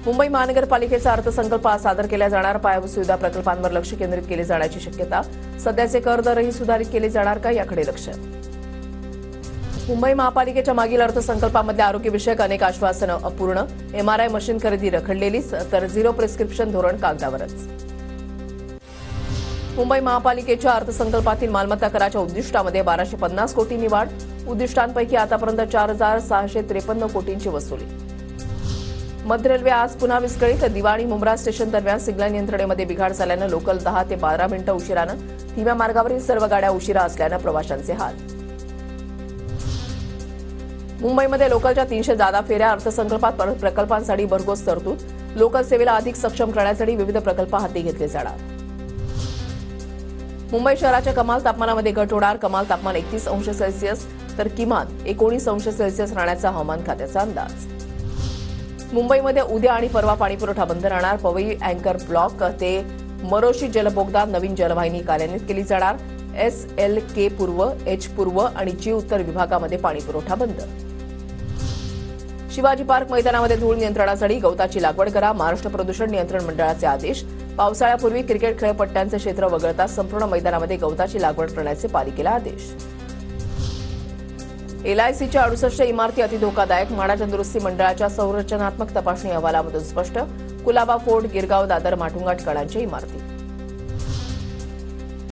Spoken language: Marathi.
मुंबई महानगरपालिकेचा अर्थसंकल्प आज सादर केला जाणार. पायाभूत सुविधा प्रकल्पांवर लक्ष केंद्रित केले जाण्याची शक्यता. सध्याचे कर दरही सुधारित केले जाणार का, याकडे लक्ष. मुंबई महापालिकेच्या मागील अर्थसंकल्पामध्ये आरोग्यविषयक अनेक आश्वासनं अपूर्ण. एमआरआय मशीन खरेदी रखडलेलीच, तर झिरो प्रिस्क्रिप्शन धोरण कागदावरच. मुंबई महापालिकेच्या अर्थसंकल्पातील मालमत्ता कराच्या उद्दिष्टामध्ये 1250 कोटींनी वाढ. उद्दिष्टांपैकी आतापर्यंत 4653 कोटींची वसुली. मध्य रेल्वे आज पुन्हा विस्कळीत. दिवाणी मुंब्रा स्टेशन दरम्यान सिग्नल यंत्रणेमध्ये बिघाड झाल्यानं लोकल 10 ते 12 मिनिटं उशिरानं. धीम्या मार्गावरील सर्व गाड्या उशिरा असल्यानं प्रवाशांचे हाल. मुंबईमध्ये लोकलच्या 300 जादा फेऱ्या. अर्थसंकल्पात प्रकल्पांसाठी भरघोस तरतूद. लोकल सेवेला अधिक सक्षम करण्यासाठी विविध प्रकल्प हाती घेतले जाणार. मुंबई शहराच्या कमाल तापमानामध्ये घट होणार. कमाल तापमान 31 अंश सेल्सिअस तर किमान 19 अंश सेल्सिअस राहण्याचा हवामान खात्याचा अंदाज. मुंबईमध्ये उद्या आणि परवा पाणीपुरवठा बंद राहणार. पवई अँकर ब्लॉक ते मरोशी जलबोगदा नवीन जलवाहिनी कार्यान्वित केली जाणार. SLK पूर्व, H पूर्व आणि G उत्तर विभागामध्ये पाणीपुरवठा बंद. शिवाजी पार्क मैदानामध्ये धूळ नियंत्रणासाठी गवताची लागवड करा. महाराष्ट्र प्रदूषण नियंत्रण मंडळाचे आदेश. पावसाळ्यापूर्वी क्रिकेट खेळपट्ट्यांचे क्षेत्र वगळता संपूर्ण मैदानामध्ये गवताची लागवड करण्याचे पालिकेला आदेश. LICच्या 68 इमारती अतिधोकादायक. म्हाडाच्या दुरुस्ती मंडळाच्या संरचनात्मक तपासणी अहवालामधून स्पष्ट. कुलाबा, फोर्ट, गिरगाव, दादर, माटुंगा ठिकाणांच्या इमारती.